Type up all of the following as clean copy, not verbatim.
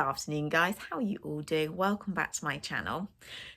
afternoon, guys. How are you all doing? Welcome back to my channel.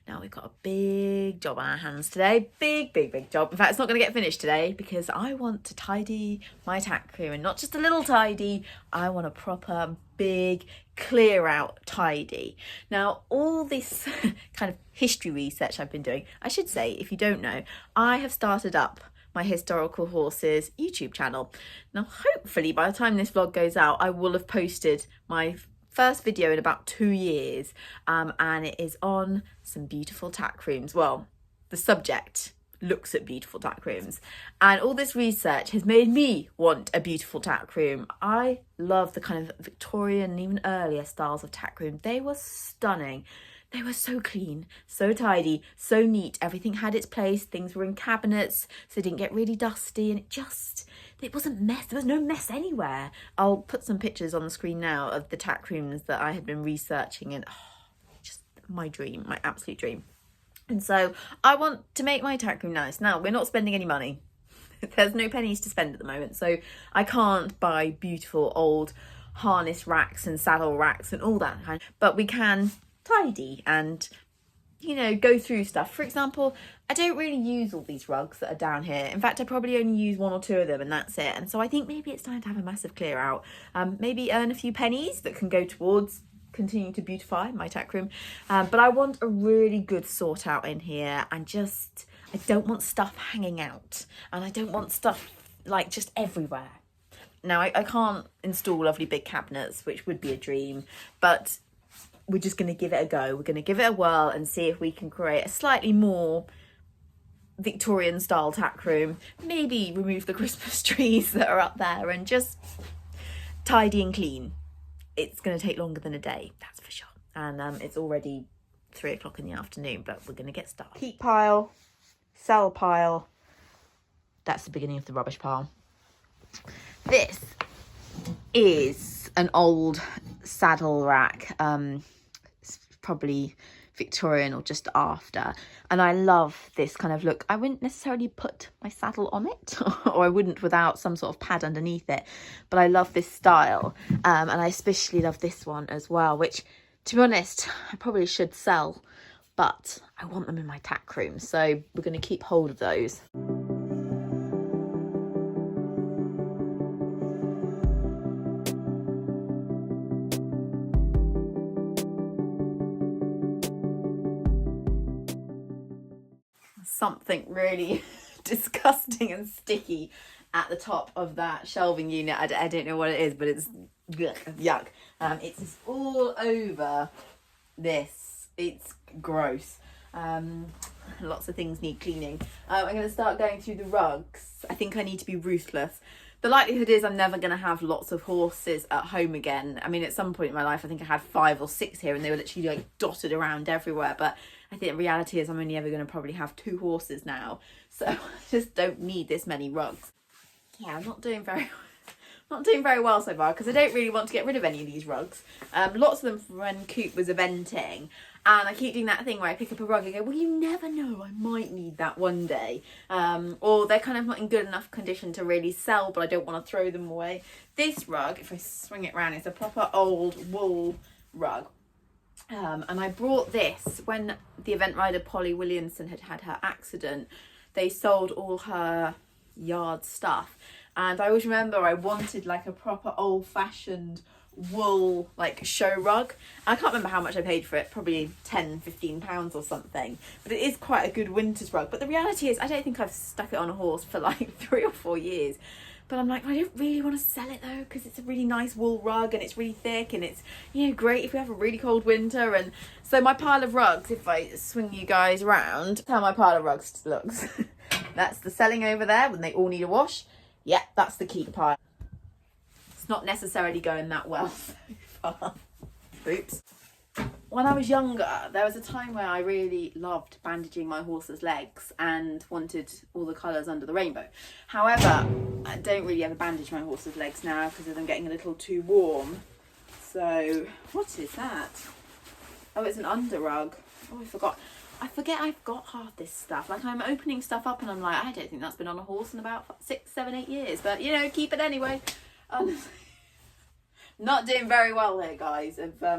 Now we've got a big job on our hands today. Big job. In fact, it's not going to get finished today because I want to tidy my tack room, and not just a little tidy. I want a proper big clear out tidy. Now, all this kind of history research I've been doing, I should say, if you don't know, I have started up my Historical Horses YouTube channel. Now, hopefully by the time this vlog goes out, I will have posted my first video in about 2 years, and it is on some beautiful tack rooms. Well, the subject looks at beautiful tack rooms, and all this research has made me want a beautiful tack room. I love the kind of Victorian and even earlier styles of tack room. They were stunning. They were so clean, so tidy, so neat. Everything had its place. Things were in cabinets, so they didn't get really dusty, and it wasn't mess. There was no mess anywhere. I'll put some pictures on the screen now of the tack rooms that I had been researching, and just my dream, my absolute dream. And so I want to make my tack room nice. Now, we're not spending any money. There's no pennies to spend at the moment, so I can't buy beautiful old harness racks and saddle racks and all that kind, but we can tidy and, you know, go through stuff. For example, I don't really use all these rugs that are down here. In fact, I probably only use 1 or 2 of them, and that's it. And so I think maybe it's time to have a massive clear out, maybe earn a few pennies that can go towards continuing to beautify my tack room, but I want a really good sort out in here, and I don't want stuff hanging out, and I don't want stuff like just everywhere. Now, I can't install lovely big cabinets, which would be a dream, but we're just going to give it a go. We're going to give it a whirl and see if we can create a slightly more Victorian style tack room. Maybe remove the Christmas trees that are up there and just tidy and clean. It's going to take longer than a day, that's for sure. And it's already 3 o'clock in the afternoon, but we're going to get started. Keep pile, sell pile. That's the beginning of the rubbish pile. This is an old saddle rack. It's probably Victorian or just after, and I love this kind of look. I wouldn't necessarily put my saddle on it, or I wouldn't without some sort of pad underneath it, but I love this style, and I especially love this one as well, which, to be honest, I probably should sell, but I want them in my tack room, so we're going to keep hold of those. Something really disgusting and sticky at the top of that shelving unit. I don't know what it is, but it's yuck. It's just all over this. It's gross. Lots of things need cleaning. I'm going to start going through the rugs. I think I need to be ruthless. The likelihood is I'm never going to have lots of horses at home again. I mean, at some point in my life, I think I had 5 or 6 here, and they were literally like dotted around everywhere. But I think the reality is I'm only ever going to probably have 2 horses now. So I just don't need this many rugs. Yeah, I'm not doing very well so far, because I don't really want to get rid of any of these rugs. Lots of them from when Coop was eventing, and I keep doing that thing where I pick up a rug and go, well, you never know, I might need that one day. Or they're kind of not in good enough condition to really sell, but I don't want to throw them away. This rug, if I swing it around, it's a proper old wool rug. And I brought this when the event rider Polly Williamson had her accident. They sold all her yard stuff, and I always remember I wanted like a proper old-fashioned wool like show rug. I can't remember how much I paid for it, probably £10-15 or something, but it is quite a good winter's rug. But the reality is I don't think I've stuck it on a horse for like 3 or 4 years. But I'm like, I don't really want to sell it though, because it's a really nice wool rug and it's really thick, and it's, you know, great if we have a really cold winter. And so my pile of rugs, if I swing you guys around, that's how my pile of rugs looks. That's the selling over there when they all need a wash. Yeah, that's the keep pile. It's not necessarily going that well so far. Oops. When I was younger, there was a time where I really loved bandaging my horse's legs and wanted all the colours under the rainbow. However, I don't really ever bandage my horse's legs now because I'm getting a little too warm. So, what is that? Oh, it's an under rug. Oh, I forget I've got half this stuff. Like, I'm opening stuff up and I'm like, I don't think that's been on a horse in about 6, 7, 8 years. But, you know, keep it anyway. Not doing very well here, guys, of I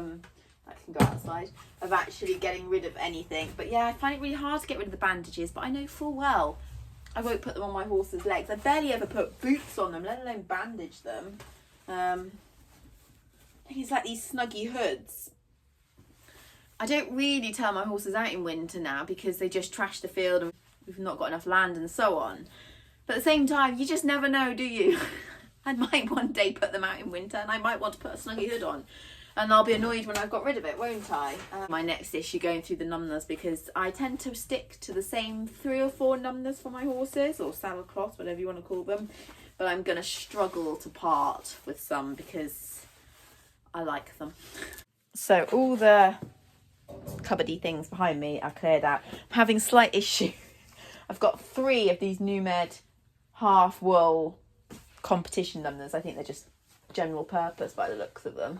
can go outside, of actually getting rid of anything. But yeah, I find it really hard to get rid of the bandages, but I know full well I won't put them on my horse's legs. I barely ever put boots on them, let alone bandage them. I think it's like these snuggy hoods. I don't really turn my horses out in winter now because they just trash the field and we've not got enough land and so on. But at the same time, you just never know, do you? I might one day put them out in winter and I might want to put a snuggy hood on. And I'll be annoyed when I've got rid of it, won't I? My next issue going through the numbness, because I tend to stick to the same 3 or 4 numbness for my horses, or saddle cloths, whatever you want to call them. But I'm going to struggle to part with some because I like them. So all the cupboardy things behind me are cleared out. I'm having a slight issue. I've got 3 of these New Med half wool competition numbers. I think they're just general purpose by the looks of them.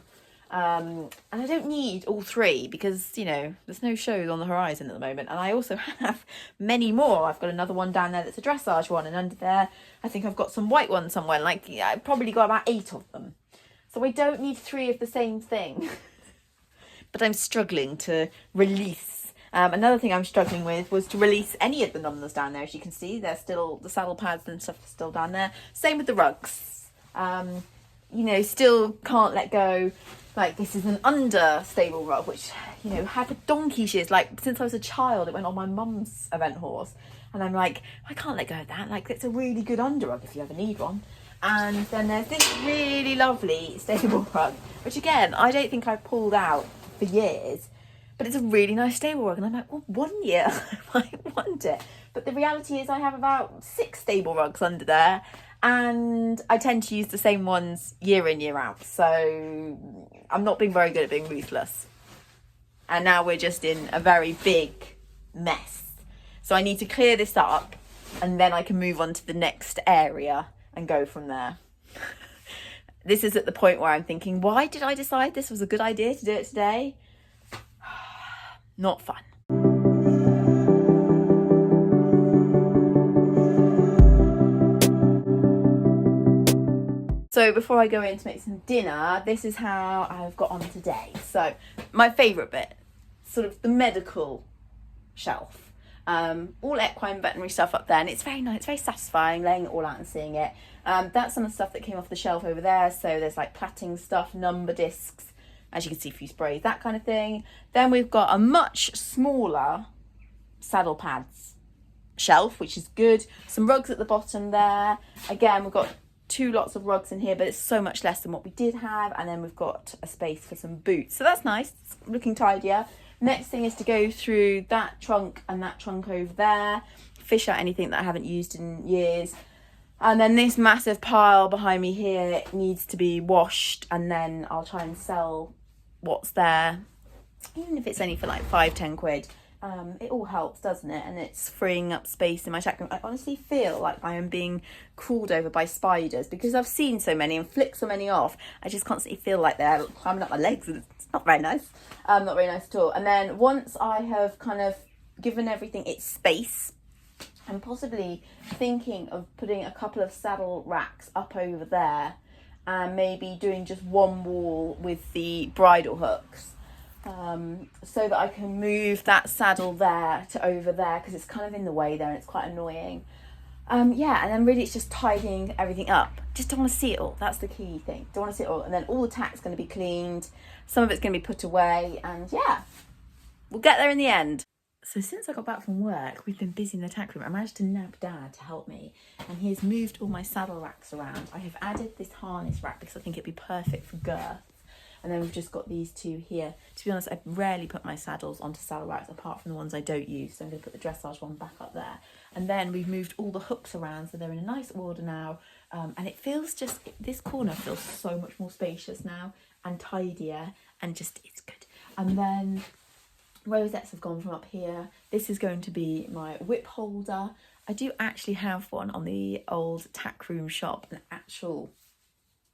And I don't need all 3 because, you know, there's no shows on the horizon at the moment. And I also have many more. I've got another one down there that's a dressage one, and under there I think I've got some white ones somewhere. Like, yeah, I've probably got about 8 of them. So I don't need 3 of the same thing. But I'm struggling to release. Another thing I'm struggling with was to release any of the numbers down there. As you can see, they're still, the saddle pads and stuff are still down there. Same with the rugs. You know, still can't let go. Like, this is an understable rug, which, you know, had for donkey's years. Like, since I was a child, it went on my mum's event horse. And I'm like, I can't let go of that. Like, it's a really good under rug if you ever need one. And then there's this really lovely stable rug, which again, I don't think I've pulled out for years, but it's a really nice stable rug. And I'm like, well, one year I might want it. But the reality is I have about 6 stable rugs under there, and I tend to use the same ones year in, year out. So I'm not being very good at being ruthless. And now we're just in a very big mess. So I need to clear this up, and then I can move on to the next area and go from there. This is at the point where I'm thinking, why did I decide this was a good idea to do it today? Not fun. So before I go in to make some dinner, this is how I've got on today. So my favourite bit, sort of the medical shelf. All equine veterinary stuff up there, and it's very nice, it's very satisfying laying it all out and seeing it. That's some of the stuff that came off the shelf over there. So there's like platting stuff, number discs, as you can see, a few sprays, that kind of thing. Then we've got a much smaller saddle pads shelf, which is good. Some rugs at the bottom there. Again, we've got 2 lots of rugs in here, but it's so much less than what we did have. And then we've got a space for some boots, so that's nice. It's looking tidier. Next thing is to go through that trunk and that trunk over there, fish out anything that I haven't used in years. And then this massive pile behind me here needs to be washed, and then I'll try and sell what's there, even if it's only for like 5-10 quid. It all helps, doesn't it? And it's freeing up space in my tack room. I honestly feel like I am being crawled over by spiders because I've seen so many and flicked so many off. I just constantly feel like they're climbing up my legs, and it's not very nice. Not very nice at all. And then once I have kind of given everything its space, I'm possibly thinking of putting a couple of saddle racks up over there, and maybe doing just one wall with the bridle hooks. So that I can move that saddle there to over there, because it's kind of in the way there and it's quite annoying. Yeah, and then really it's just tidying everything up. Just don't want to see it all. That's the key thing. Don't want to see it all. And then all the tack's going to be cleaned. Some of it's going to be put away. And yeah, we'll get there in the end. So since I got back from work, we've been busy in the tack room. I managed to nab Dad to help me, and he has moved all my saddle racks around. I have added this harness rack because I think it'd be perfect for girth. And then we've just got these 2 here. To be honest, I rarely put my saddles onto saddle racks apart from the ones I don't use. So I'm going to put the dressage one back up there. And then we've moved all the hooks around, so they're in a nice order now. And it feels just, this corner feels so much more spacious now and tidier, and just, it's good. And then rosettes have gone from up here. This is going to be my whip holder. I do actually have one on the old tack room shop, an actual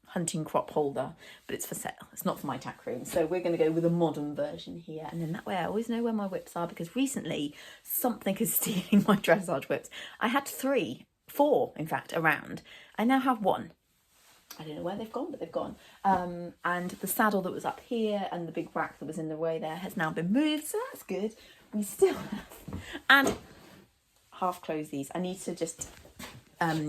hunting crop holder, but it's for sale. It's not for my tack room. So we're going to go with a modern version here. And then that way I always know where my whips are, because recently something is stealing my dressage whips. I had 4 in fact around. I now have 1. I don't know where they've gone, but they've gone. And the saddle that was up here and the big rack that was in the way there has now been moved, so that's good. We still have, and half close these. I need to just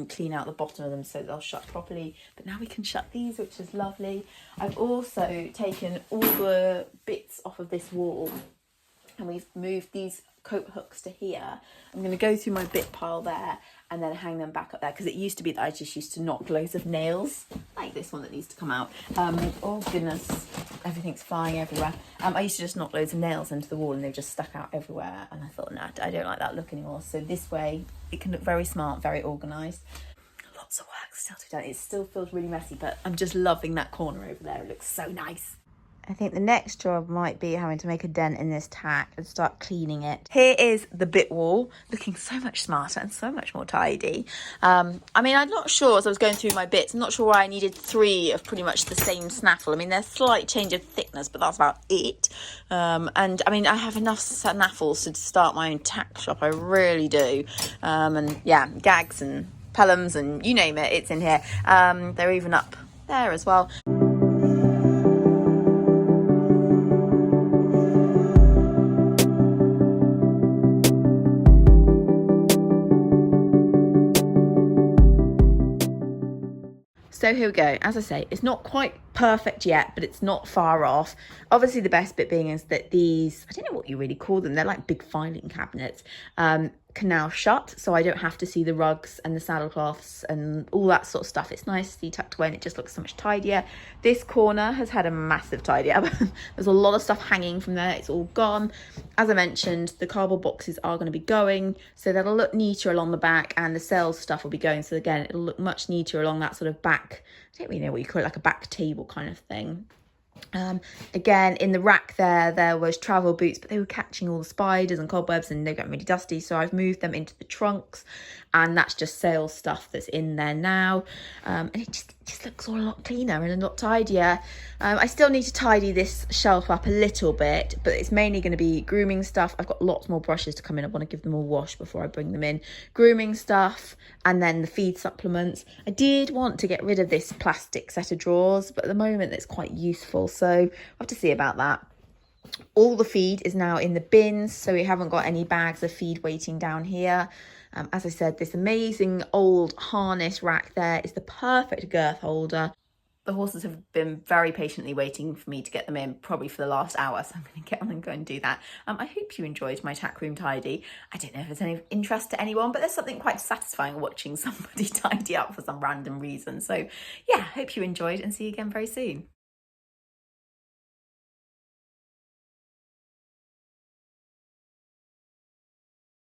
clean out the bottom of them so they'll shut properly, but now we can shut these, which is lovely. I've also taken all the bits off of this wall and we've moved these coat hooks to here. I'm going to go through my bit pile there and then hang them back up there, because it used to be that I just used to knock loads of nails, like this one that needs to come out. Oh goodness, everything's flying everywhere. I used to just knock loads of nails into the wall and they just stuck out everywhere, and I thought, nah, I don't like that look anymore. So this way it can look very smart, very organised. Lots of work still to be done. It still feels really messy, but I'm just loving that corner over there. It looks so nice. I think the next job might be having to make a dent in this tack and start cleaning it. Here is the bit wall, looking so much smarter and so much more tidy. I mean, I'm not sure, as I was going through my bits, I'm not sure why I needed 3 of pretty much the same snaffle. I mean, there's slight change of thickness, but that's about it. And I mean, I have enough snaffles to start my own tack shop, I really do. And yeah, gags and pellums and you name it, it's in here. They're even up there as well. So here we go. As I say, it's not quite perfect yet, but it's not far off. Obviously, the best bit being is that these, I don't know what you really call them, they're like big filing cabinets, can now shut, so I don't have to see the rugs and the saddlecloths and all that sort of stuff. It's nice to see tucked away and it just looks so much tidier. This corner has had a massive tidy up. There's a lot of stuff hanging from there. It's all gone. As I mentioned, the cardboard boxes are going to be going, so that'll look neater along the back, and the sales stuff will be going. So again, it'll look much neater along that sort of back, I don't really know what you call it, like a back table kind of thing. Again, in the rack there was travel boots, but they were catching all the spiders and cobwebs and they're getting really dusty, so I've moved them into the trunks, and that's just sales stuff that's in there now. And it just looks all a lot cleaner and a lot tidier. I still need to tidy this shelf up a little bit, but it's mainly going to be grooming stuff. I've got lots more brushes to come in. I want to give them a wash before I bring them in. Grooming stuff, and then the feed supplements. I did want to get rid of this plastic set of drawers, but at the moment it's quite useful, so I'll have to see about that. All the feed is now in the bins, so we haven't got any bags of feed waiting down here. As I said, this amazing old harness rack there is the perfect girth holder. The horses have been very patiently waiting for me to get them in, probably for the last hour, so I'm going to get on and go and do that. I hope you enjoyed my tack room tidy. I don't know if it's any interest to anyone, but there's something quite satisfying watching somebody tidy up for some random reason. So yeah, hope you enjoyed, and see you again very soon.